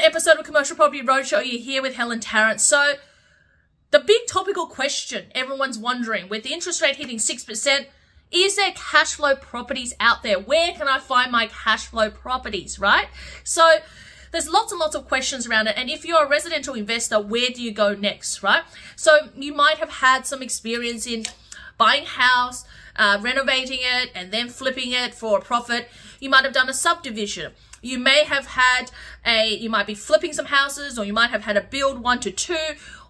episode of Commercial Property Roadshow. You're here with Helen Tarrant. So the big topical question everyone's wondering, with the interest rate hitting 6%, is there cash flow properties out there? Where can I find my cash flow properties, right? So there's lots and lots of questions around it. And if you're a residential investor, where do you go next, right? So you might have had some experience in buying a house, renovating it, and then flipping it for a profit. You might have done a subdivision. You may have had you might be flipping some houses, or you might have had a build 1 to 2,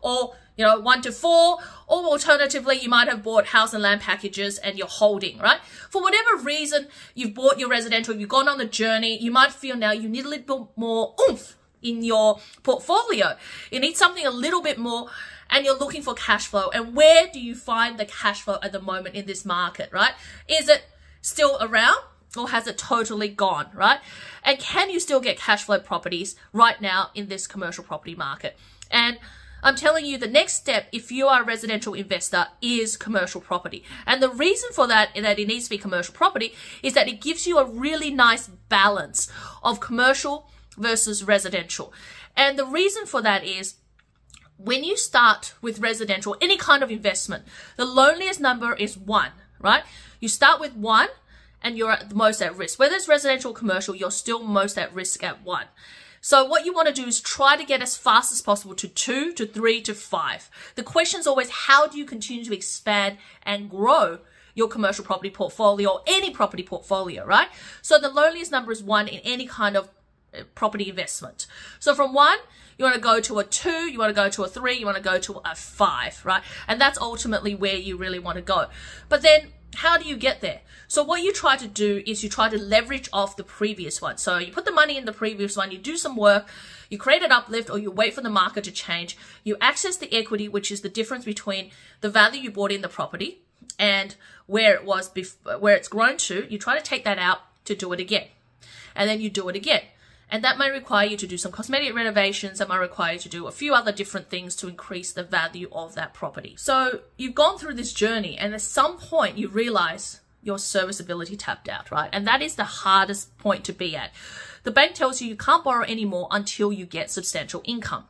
or 1 to 4, or alternatively, you might have bought house and land packages and you're holding, right? For whatever reason, you've bought your residential, you've gone on the journey, you might feel now you need a little bit more oomph in your portfolio. You need something a little bit more, and you're looking for cash flow. And where do you find the cash flow at the moment in this market, right? Is it still around, or has it totally gone, right? And can you still get cash flow properties right now in this commercial property market? And I'm telling you, the next step, if you are a residential investor, is commercial property. And the reason for that it needs to be commercial property, is that it gives you a really nice balance of commercial versus residential. And the reason for that is, when you start with residential, any kind of investment, the loneliest number is 1, right? You start with 1 and you're at the most at risk. Whether it's residential or commercial, you're still most at risk at 1. So what you want to do is try to get as fast as possible to 2, to 3, to 5. The question is always, how do you continue to expand and grow your commercial property portfolio, or any property portfolio, right? So the loneliest number is 1 in any kind of property investment. So from 1, you want to go to a 2, you want to go to a 3, you want to go to a 5, right? And that's ultimately where you really want to go. But then, how do you get there? So what you try to do is you try to leverage off the previous one. So you put the money in the previous one, you do some work, you create an uplift, or you wait for the market to change. You access the equity, which is the difference between the value you bought in the property and where it was where it's grown to. You try to take that out to do it again. And then you do it again. And that may require you to do some cosmetic renovations. That might require you to do a few other different things to increase the value of that property. So you've gone through this journey, and at some point you realize your serviceability tapped out, right? And that is the hardest point to be at. The bank tells you can't borrow anymore until you get substantial income.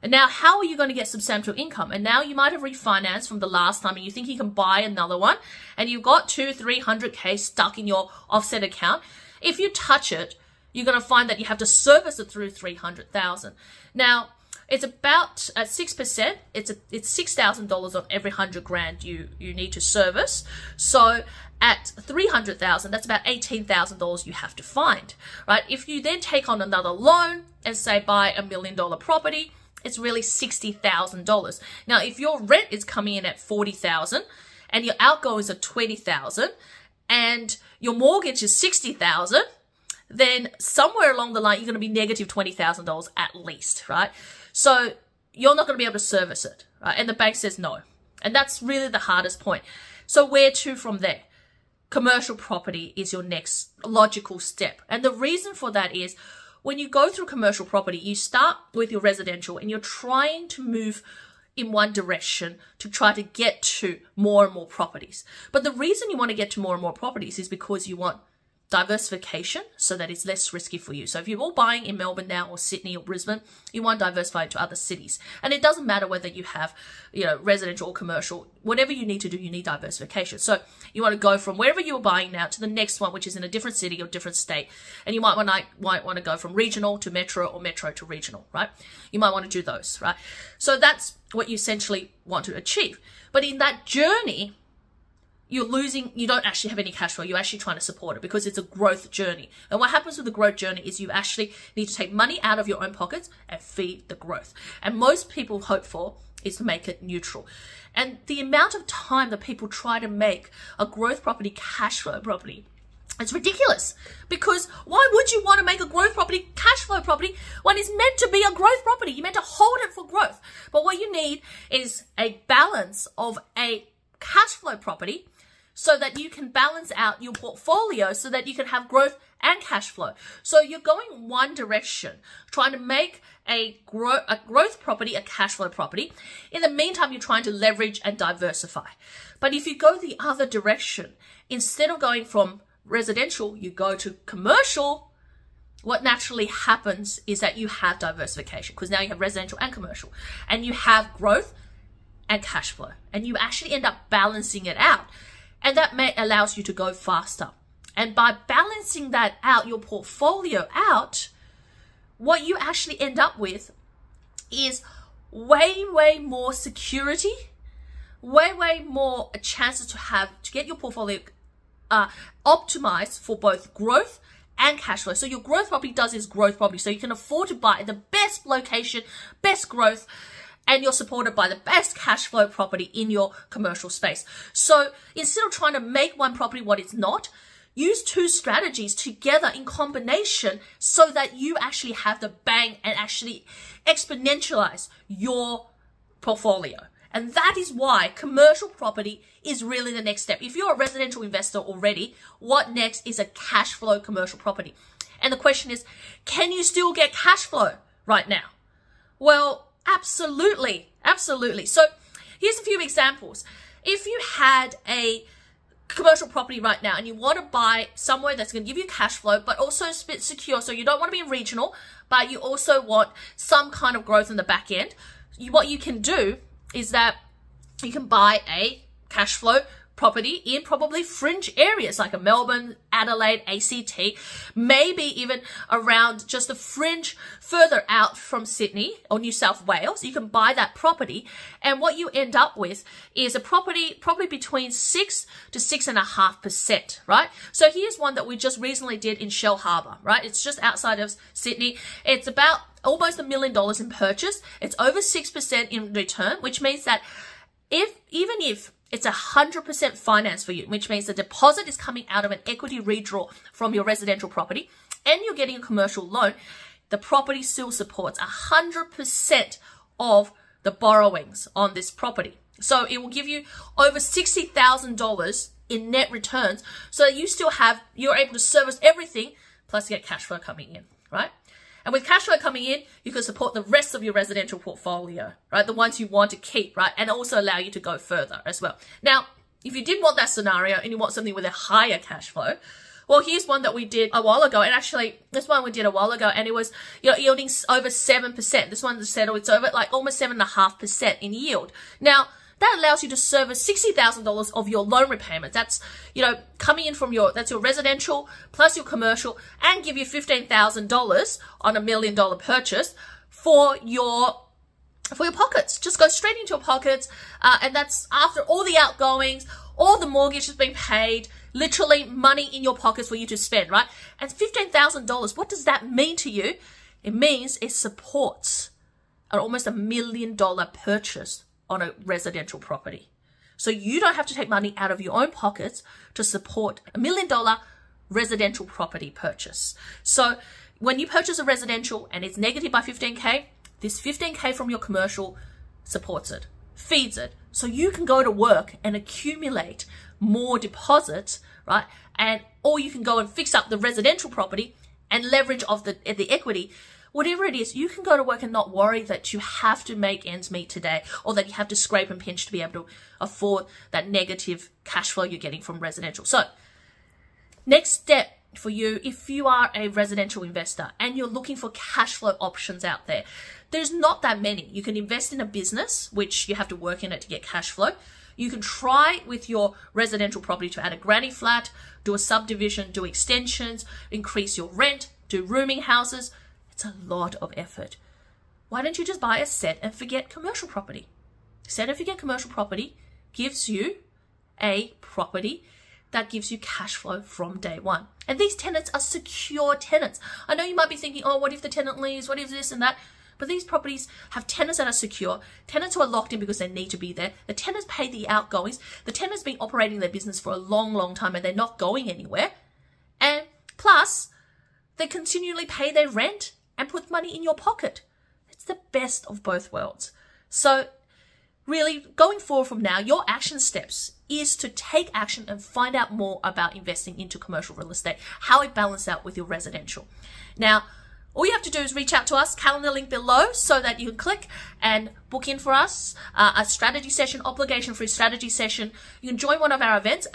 And now, how are you going to get substantial income? And now you might have refinanced from the last time, and you think you can buy another one, and you've got 200-300K stuck in your offset account. If you touch it, you're going to find that you have to service it through 300,000. Now, it's about at 6%. It's $6,000 on every 100 grand you need to service. So at 300,000, that's about $18,000 you have to find, right? If you then take on another loan and say buy $1 million property, it's really $60,000. Now, if your rent is coming in at 40,000 and your outgoings are 20,000 and your mortgage is 60,000, then somewhere along the line, you're going to be negative $20,000 at least, right? So you're not going to be able to service it, right? And the bank says no. And that's really the hardest point. So where to from there? Commercial property is your next logical step. And the reason for that is, when you go through commercial property, you start with your residential and you're trying to move in one direction to try to get to more and more properties. But the reason you want to get to more and more properties is because you want diversification, so that it's less risky for you. So if you're all buying in Melbourne now, or Sydney or Brisbane, you want to diversify into other cities. And it doesn't matter whether you have, residential or commercial, whatever you need to do, you need diversification. So you want to go from wherever you're buying now to the next one, which is in a different city or different state. And you might want to go from regional to metro, or metro to regional, right? You might want to do those, right? So that's what you essentially want to achieve. But in that journey, you don't actually have any cash flow. You're actually trying to support it because it's a growth journey. And what happens with the growth journey is you actually need to take money out of your own pockets and feed the growth. And most people hope for is to make it neutral. And the amount of time that people try to make a growth property cash flow property, it's ridiculous. Because why would you want to make a growth property cash flow property when it's meant to be a growth property? You're meant to hold it for growth. But what you need is a balance of a cash flow property, so that you can balance out your portfolio so that you can have growth and cash flow. So you're going one direction, trying to make a growth property a cash flow property. In the meantime, you're trying to leverage and diversify. But if you go the other direction, instead of going from residential, you go to commercial, what naturally happens is that you have diversification, because now you have residential and commercial, and you have growth and cash flow, and you actually end up balancing it out, and that allows you to go faster. And by balancing that out, your portfolio out, what you actually end up with is way more security, way more chances to get your portfolio optimized for both growth and cash flow. So your growth property does is growth property, so you can afford to buy the best location, best growth, and you're supported by the best cash flow property in your commercial space. So instead of trying to make one property what it's not, use two strategies together in combination so that you actually have the bang and actually exponentialize your portfolio. And that is why commercial property is really the next step. If you're a residential investor already, what next is a cash flow commercial property? And the question is, can you still get cash flow right now? Well, absolutely. So here's a few examples. If you had a commercial property right now and you want to buy somewhere that's going to give you cash flow, but also a bit secure, so you don't want to be regional, but you also want some kind of growth in the back end, what you can do is that you can buy a cash flow property in probably fringe areas like a Melbourne, Adelaide, ACT, maybe even around just the fringe further out from Sydney or New South Wales. You can buy that property, and what you end up with is a property probably between 6 to 6.5%, right? So here's one that we just recently did in Shell Harbour, right? It's just outside of Sydney. It's about almost $1 million in purchase. It's over 6% in return, which means that even if it's 100% finance for you, which means the deposit is coming out of an equity redraw from your residential property, and you're getting a commercial loan, the property still supports 100% of the borrowings on this property. So it will give you over $60,000 in net returns, so that you're able to service everything, plus get cash flow coming in, right? And with cash flow coming in, you can support the rest of your residential portfolio, right? The ones you want to keep, right? And also allow you to go further as well. Now, if you did want that scenario and you want something with a higher cash flow, well, here's one that we did a while ago. And actually, this one we did a while ago, and it was, yielding over 7%. This one said it's over like almost 7.5% in yield. Now, that allows you to service $60,000 of your loan repayment. That's, coming in from that's your residential plus your commercial, and give you $15,000 on $1 million purchase for your pockets. Just go straight into your pockets. And that's after all the outgoings, all the mortgage has been paid, literally money in your pockets for you to spend, right? And $15,000, what does that mean to you? It means it supports an almost $1 million purchase on a residential property. So you don't have to take money out of your own pockets to support $1 million residential property purchase. So when you purchase a residential and it's negative by 15K, this 15K from your commercial supports it, feeds it. So you can go to work and accumulate more deposits, right? Or you can go and fix up the residential property and leverage off the equity. Whatever it is, you can go to work and not worry that you have to make ends meet today, or that you have to scrape and pinch to be able to afford that negative cash flow you're getting from residential. So next step for you, if you are a residential investor and you're looking for cash flow options out there, there's not that many. You can invest in a business, which you have to work in it to get cash flow. You can try with your residential property to add a granny flat, do a subdivision, do extensions, increase your rent, do rooming houses. It's a lot of effort. Why don't you just buy a set and forget commercial property? Set and forget commercial property gives you a property that gives you cash flow from day one. And these tenants are secure tenants. I know you might be thinking, oh, what if the tenant leaves? What if this and that? But these properties have tenants that are secure, tenants who are locked in because they need to be there. The tenants pay the outgoings. The tenant's been operating their business for a long time and they're not going anywhere. And plus, they continually pay their rent and put money in your pocket. It's the best of both worlds. So really, going forward from now, your action steps is to take action and find out more about investing into commercial real estate, how it balances out with your residential. Now, all you have to do is reach out to us, calendar link below, so that you can click and book in for us a strategy session, obligation-free strategy session. You can join one of our events.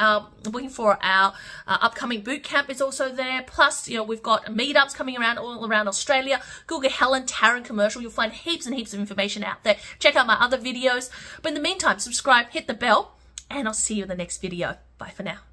Booking for our upcoming boot camp is also there. Plus, you know, we've got meetups coming around all around Australia. Google Helen Tarrant commercial. You'll find heaps and heaps of information out there. Check out my other videos. But in the meantime, subscribe, hit the bell, and I'll see you in the next video. Bye for now.